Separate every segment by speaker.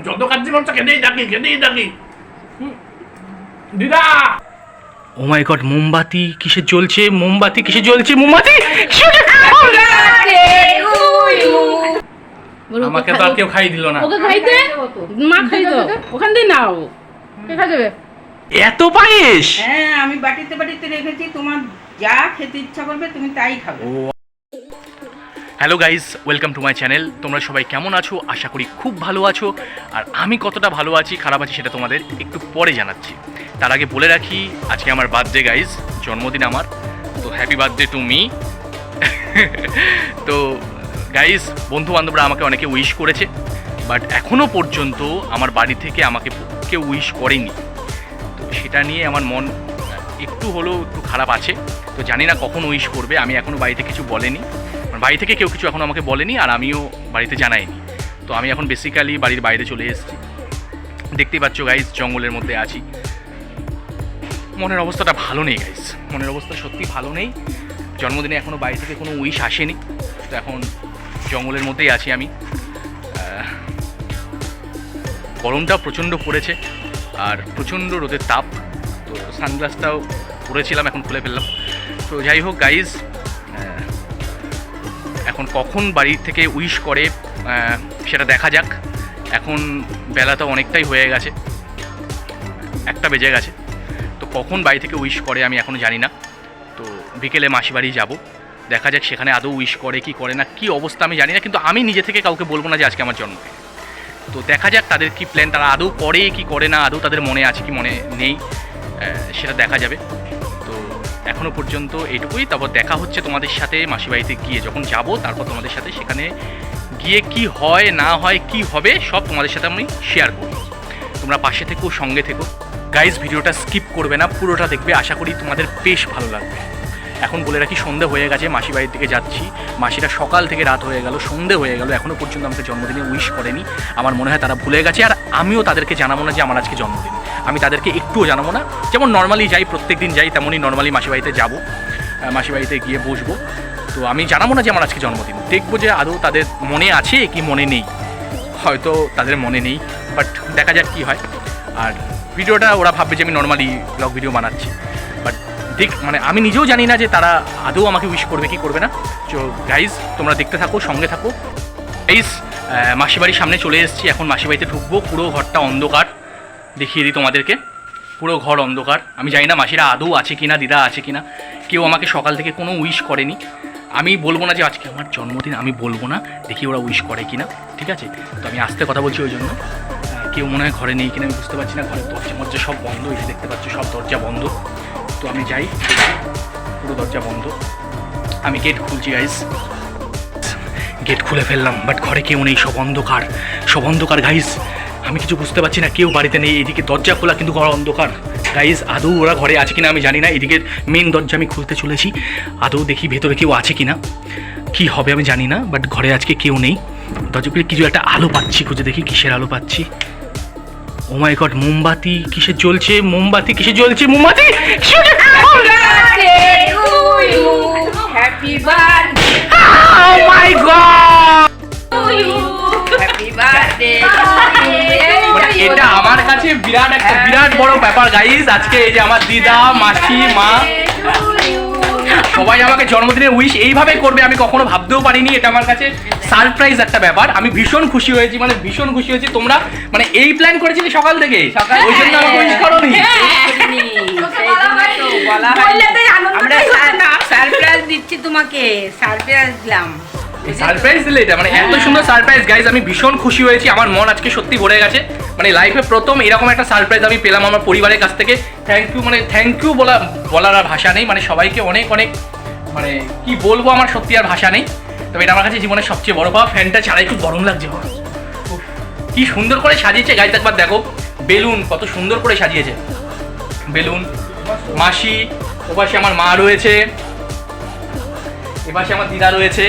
Speaker 1: যত খাচ্ছি মনটা খেতেই থাকি দিদা। ও মাই গড, মোমবাতি কিসে জ্বলছে, মোমবাতি কিসে জ্বলছে, মোমবাতি আমাকে তো আর কেউ খাই দিল না।
Speaker 2: ওকে খাইতে মা খাই দাও, ওখান দিয়ে নাও, কে খাই যাবে?
Speaker 1: এত পায়েস?
Speaker 3: হ্যাঁ, আমি বাটিতে বাটিতে রেখেছি, তোমার যা খেতে ইচ্ছা করবে তুমি তাই খাবে।
Speaker 1: Hello guys, welcome to my channel. তোমরা সবাই কেমন আছো? আশা করি খুব ভালো আছো। আর আমি কতটা ভালো আছি খারাপ আছি সেটা তোমাদের একটু পরে জানাচ্ছি। তার আগে বলে রাখি, আজকে আমার বার্থডে গাইজ, জন্মদিন আমার। তো হ্যাপি বার্থডে টু মি। তো গাইজ, বন্ধু বান্ধবরা আমাকে অনেকে উইশ করেছে, বাট এখনও পর্যন্ত আমার বাড়ি থেকে আমাকে কেউ উইশ করেনি। তো সেটা নিয়ে আমার মন একটু হলেও একটু খারাপ আছে। তো জানি না কখন উইশ করবে, আমি এখনও বাড়িতে কিছু বলেনি, বাড়ি থেকে কেউ কিছু এখনও আমাকে বলেনি, আর আমিও বাড়িতে জানাইনি। তো আমি এখন বেসিক্যালি বাড়ির বাইরে চলে এসেছি। দেখতেই পাচ্ছ গাইজ, জঙ্গলের মধ্যে আছি। মনের অবস্থাটা ভালো নেই গাইজ, মনের অবস্থা সত্যি ভালো নেই। জন্মদিনে এখনও বাড়ি থেকে কোনো উইশ আসেনি, তো এখন জঙ্গলের মধ্যেই আছি আমি। গরমটাও প্রচণ্ড পড়েছে আর প্রচণ্ড রোদের তাপ। তো সানগ্লাসটাও পরেছিলাম, এখন খুলে ফেললাম। তো যাই হোক গাইজ, এখন কখন বাড়ি থেকে উইশ করে সেটা দেখা যাক। এখন বেলা তো অনেকটাই হয়ে গেছে, 1টা বেজে গেছে। তো কখন বাড়ি থেকে উইশ করে আমি এখনও জানি না। তো বিকেলে মাসি বাড়ি যাবো, দেখা যাক সেখানে আদৌ উইশ করে কি করে না, কি অবস্থা আমি জানি না। কিন্তু আমি নিজে থেকে কাউকে বলবো না যে আজকে আমার জন্মদিন। তো দেখা যাক তাদের কি প্ল্যান, তারা আদৌ করে কি করে না, আদৌ তাদের মনে আছে কি মনে নেই, সেটা দেখা যাবে। তো এখনও পর্যন্ত এইটুকুই। তারপর দেখা হচ্ছে তোমাদের সাথে মাসি বাড়িতে গিয়ে, যখন যাব তারপর তোমাদের সাথে সেখানে গিয়ে কি হয় না হয়, কি হবে সব তোমাদের সাথে আমি শেয়ার করব। তোমরা পাশে থেকো, সঙ্গে থেকো গাইজ। ভিডিওটা স্কিপ করবে না, পুরোটা দেখবে, আশা করি তোমাদের বেশ ভালো লাগবে। এখন বলে রাখি, সন্ধে হয়ে গেছে, মাসি বাড়ির দিকে যাচ্ছি। মাসিরা সকাল থেকে রাত হয়ে গেল, সন্ধে হয়ে গেল, এখনও পর্যন্ত আমাকে জন্মদিনে উইশ করেনি। আমার মনে হয় তারা ভুলে গেছে, আর আমিও তাদেরকে জানাবো না যে আমার আজকে জন্মদিন। আমি তাদেরকে একটুও জানাবো না। যেমন নর্মালি যাই, প্রত্যেক দিন যাই, তেমনই নর্মালি মাসি বাড়িতে যাবো, মাসি বাড়িতে গিয়ে বসবো। তো আমি জানাবো না যে আমার আজকে জন্মদিন। দেখবো যে আদৌ তাদের মনে আছে কি মনে নেই। হয়তো তাদের মনে নেই, বাট দেখা যাক কী হয়। আর ভিডিওটা ওরা ভাববে যে আমি নর্মালি ব্লগ ভিডিও বানাচ্ছি, বাট মানে আমি নিজেও জানি না যে তারা আদৌ আমাকে উইশ করবে কি করবে না। তো গাইজ, তোমরা দেখতে থাকো, সঙ্গে থাকো। গাইজ, মাসি বাড়ির সামনে চলে এসেছি, এখন মাসি বাড়িতে ঢুকবো। পুরো ঘরটা অন্ধকার, দেখিয়ে দিই তোমাদেরকে। পুরো ঘর অন্ধকার। আমি জানি না মাসিরা আদৌ আছে কিনা, দিদা আছে কিনা। কেউ আমাকে সকাল থেকে কোনো উইশ করেনি। আমি বলবো না যে আজকে আমার জন্মদিন, আমি বলবো না, দেখি ওরা উইশ করে কিনা, ঠিক আছে? তো আমি আস্তে কথা বলছি, ওই জন্য কেউ মনে হয় ঘরে নেই কিনা আমি বুঝতে পারছি না। ঘরের দরজা মরজা সব বন্ধ, এই যে দেখতে পাচ্ছ সব দরজা বন্ধ। তো আমি যাই, পুরো দরজা বন্ধ। আমি গেট খুলছি গাইস, গেট খুলে ফেললাম, বাট ঘরে কেউ নেই, সব অন্ধকার, সব অন্ধকার গাইস। আমি কিছু বুঝতে পারছি না, কেউ বাড়িতে নেই। এদিকে দরজা খোলা কিন্তু ঘর অন্ধকার গাইস। আদৌ ওরা ঘরে আছে কিনা আমি জানি না। এদিকে মেন দরজা আমি খুলতে চলেছি, আদৌ দেখি ভেতরে কেউ আছে কিনা, কি হবে আমি জানি না। বাট ঘরে আজকে কেউ নেই। দরজা খুলে কিছু একটা আলো পাচ্ছি, খুঁজে দেখি কিসের আলো পাচ্ছি। ও মাই গড, মোমবাতি কিসে জ্বলছে, মোমবাতি কিসে জ্বলছে, মোমবাতি
Speaker 3: হ্যাপি বার্থডে,
Speaker 1: ও মাই গড,
Speaker 3: হ্যাপি বার্থডে।
Speaker 1: এটা আমার কাছে বিরাট বড় ব্যাপার গাইস। আজকে এই যে আমার দিদা, মাসি, মা সবাই আমাকে জন্মদিনের উইশ এইভাবে করবে আমি কখনো ভাবতেও পারিনি। এটা আমার কাছে সারপ্রাইজ একটা ব্যাপার। আমি ভীষণ খুশি হয়েছি, মানে ভীষণ খুশি হয়েছি। তোমরা মানে এই প্ল্যান করেছিলে সকাল থেকে, ওই জন্য আমাকে উইশ করোনি?
Speaker 3: আমরা সারপ্রাইজ দিচ্ছি তোমাকে, সারপ্রাইজ দিলাম।
Speaker 1: সারপ্রাইজ দিলে এটা মানে এত সুন্দর সারপ্রাইজ গাইজ। আমি ভীষণ খুশি হয়েছি, আমার মন আজকে সত্যি ভরে গেছে। মানে লাইফে প্রথম এরকম একটা সারপ্রাইজ আমি পেলাম আমার পরিবারের কাছ থেকে। থ্যাংক ইউ, মানে থ্যাংক ইউ বলার আর ভাষা নেই। মানে সবাইকে অনেক অনেক, মানে কি বলবো, আমার সত্যি আর ভাষা নেই। তবে এটা আমার কাছে জীবনের সবচেয়ে বড় পাওয়া। ফ্যানটা ছাড়াই খুব গরম লাগছে। কি সুন্দর করে সাজিয়েছে গাইজ, একবার দেখো। বেলুন কত সুন্দর করে সাজিয়েছে, বেলুন। মাসি, ওপাশে আমার মা রয়েছে, এপাশে আমার দিদা রয়েছে।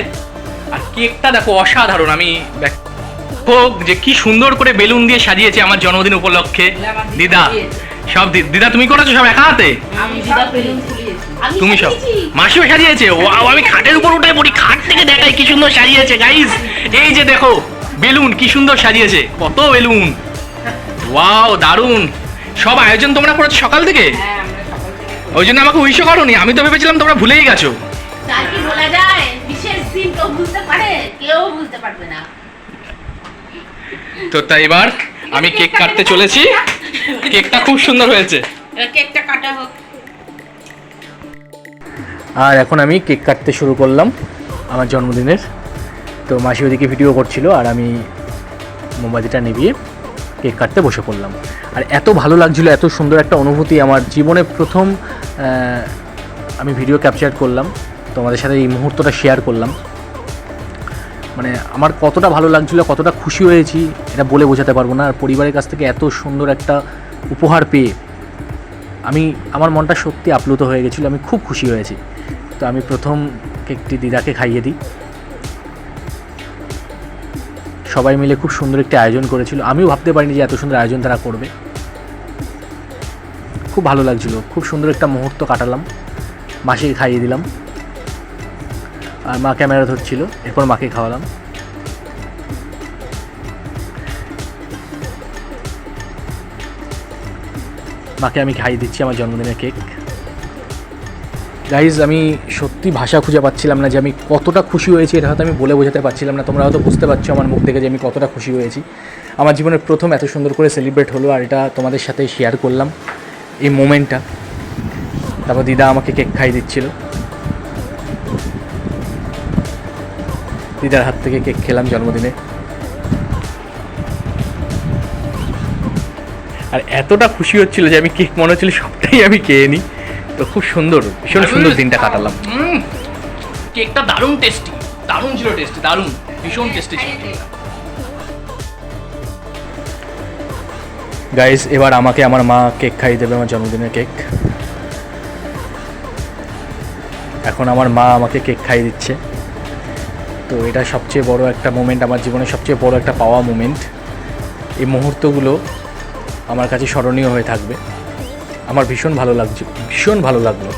Speaker 1: আর কেকটা দেখো অসাধারণ। আমি হোক যে কি সুন্দর করে বেলুন দিয়ে সাজিয়েছে আমার জন্মদিন উপলক্ষে। দিদা সব, দিদা তুমি করেছো সব একা হাতে? তুমি সব, মাসিও সাজিয়েছে। ও, আমি খাটের উপর উঠে পড়ি, খাট থেকে দেখাই কি সুন্দর সাজিয়েছে গাইজ। এই যে দেখো, বেলুন কি সুন্দর সাজিয়েছে, কত বেলুন, ওয়াও দারুণ। সব আয়োজন তোমরা করেছো সকাল থেকে?
Speaker 3: হ্যাঁ আমরা সকাল থেকে করি।
Speaker 1: ওই জন্য আমাকে উইশও করোনি, আমি তো ভেবেছিলাম তোমরা ভুলেই গেছো।
Speaker 2: তাই কি বলা যায়, বিশেষ দিন তো বুঝতে পারে, কেউ বুঝতে পারবে না।
Speaker 1: তো তাই এবার আমি কেক কাটতে চলেছি, কেকটা খুব সুন্দর হয়েছে।
Speaker 3: এবার কেকটা কাটা হোক।
Speaker 1: আর এখন আমি কেক কাটতে শুরু করলাম আমার জন্মদিনের। তো মাসি ওদিকে ভিডিও করছিল আর আমি মোমবাতিটা নিভিয়ে কেক কাটতে বসে পড়লাম। আর এত ভালো লাগছিলো, এত সুন্দর একটা অনুভূতি, আমার জীবনে প্রথম আমি ভিডিও ক্যাপচার করলাম, তোমাদের সাথে এই মুহূর্তটা শেয়ার করলাম। মানে আমার কতটা ভালো লাগছিলো, কতটা খুশি হয়েছি এটা বলে বোঝাতে পারবো না। আর পরিবারের কাছ থেকে এত সুন্দর একটা উপহার পেয়ে আমার মনটা সত্যি আপ্লুত হয়ে গেছিলো, আমি খুব খুশি হয়েছি। তো আমি প্রথম কেকটি দিদাকে খাইয়ে দিই। সবাই মিলে খুব সুন্দর একটি আয়োজন করেছিল, আমিও ভাবতে পারিনি যে এত সুন্দর আয়োজন তারা করবে। খুব ভালো লাগছিলো, খুব সুন্দর একটা মুহূর্ত কাটালাম। মাসিকে খাইয়ে দিলাম আর মা ক্যামেরা ধরছিল, এরপর মাকে খাওয়ালাম। মাকে আমি খাইয়ে দিচ্ছি আমার জন্মদিনের কেক। গাইজ আমি সত্যি ভাষা খুঁজে পাচ্ছিলাম না যে আমি কতটা খুশি হয়েছি, এটা হয়তো আমি বলে বোঝাতে পারছিলাম না। তোমরা হয়তো বুঝতে পারছো আমার মুখ দেখে যে আমি কতটা খুশি হয়েছি। আমার জীবনের প্রথম এত সুন্দর করে সেলিব্রেট হলো, আর এটা তোমাদের সাথে শেয়ার করলাম এই মোমেন্টটা। তারপর দিদা আমাকে কেক খাইয়ে দিচ্ছিল, দিদার হাত থেকে কেক খেলাম জন্মদিনে। আর এতটা খুশি হচ্ছিল যে আমি কেক মনে হচ্ছিল সবটাই আমি খেয়ে নিই। তো খুব সুন্দর, ভীষণ সুন্দর দিনটা কাটালাম। কেকটা দারুণ টেস্টি, দারুণ ছিল টেস্টি, দারুণ ভীষণ টেস্টি ছিল। গাইস এবার আমাকে আমার মা কেক খাইয়ে দেবে, আমার জন্মদিনের কেক। এখন আমার মা আমাকে কেক খাইয়ে দিচ্ছে। তো এটা সবচেয়ে বড় একটা মোমেন্ট, আমার জীবনে সবচেয়ে বড় একটা পাওয়া মোমেন্ট। এই মুহূর্তগুলো আমার কাছে স্মরণীয় হয়ে থাকবে। আমার ভীষণ ভালো লাগছে, ভীষণ ভালো লাগলো।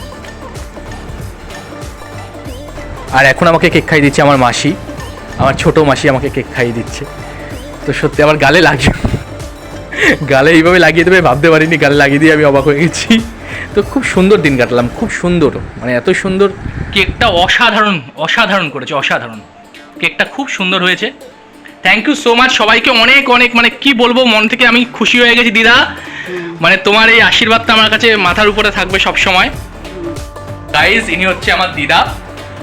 Speaker 1: আর এখন আমাকে কেক খাইয়ে দিচ্ছে আমার মাসি, আমার ছোটো মাসি আমাকে কেক খাইয়ে দিচ্ছে। তো সত্যি আমার গালে লাগছে, গালে এইভাবে লাগিয়ে দেবে ভাবতে পারিনি, গালে লাগিয়ে দিয়ে আমি অবাক হয়ে গেছি। তো খুব সুন্দর দিন কাটলাম, খুব সুন্দর, মানে এত সুন্দর। কেকটা অসাধারণ, অসাধারণ করেছে, অসাধারণ। কেকটা খুব সুন্দর হয়েছে। থ্যাংক ইউ সো মাচ সবাইকে, অনেক অনেক, মানে কি বলবো, মন থেকে আমি খুশি হয়ে গেছি দিদা। মানে তোমার এই আশীর্বাদটা আমার কাছে মাথার উপরে থাকবে সব সময়। গাইজ ইনি হচ্ছে আমার দিদা।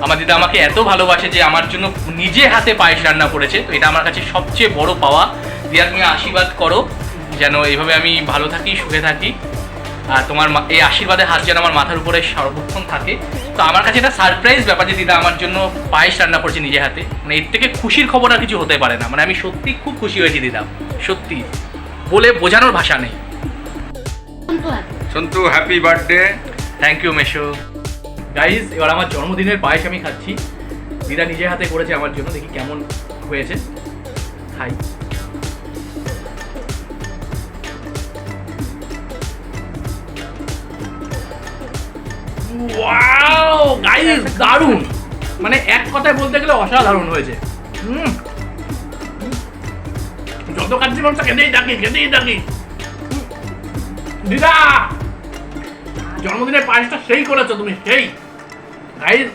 Speaker 1: আমার দিদা আমাকে এত ভালোবাসে যে আমার জন্য নিজে হাতে পায়েস রান্না করেছে। তো এটা আমার কাছে সবচেয়ে বড় পাওয়া। দিদা তুমি আশীর্বাদ করো যেন এইভাবে আমি ভালো থাকি, সুখে থাকি। আর তোমার এই আশীর্বাদের হাত যেন আমার মাথার উপরে সর্বক্ষণ থাকে। তো আমার কাছে এটা সারপ্রাইজ ব্যাপার যে দিদা আমার জন্য পায়েস রান্না করেছে নিজে হাতে। মানে এর থেকে খুশির খবর আর কিছু হতে পারে না। মানে আমি সত্যি খুব খুশি হয়েছি দিদা, সত্যি বলে বোঝানোর ভাষা নেই।
Speaker 4: Santu happy birthday.
Speaker 1: Thank you মেশো। গাইজ এবার আমার জন্মদিনের পায়েস আমি খাচ্ছি, দিদা নিজে হাতে করেছে আমার জন্য। দেখি কেমন হয়েছে, খাই। ওয়াও গাইজ দারুণ, মানে এক কথায় বলতে গেলে অসাধারণ হয়েছে। যত কাচ্ছি মানুষটা খেতেই থাকি, খেতেই থাকি। দিদা জন্মদিনের পায়েসটা সেই করেছো তুমি, সেই। গাইজ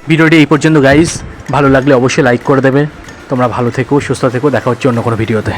Speaker 1: ভিডিওটি এই পর্যন্ত। গাইজ ভালো লাগলে অবশ্যই লাইক করে দেবে। তোমরা ভালো থেকো, সুস্থ থেকো, দেখা হচ্ছে অন্য কোনো ভিডিওতে।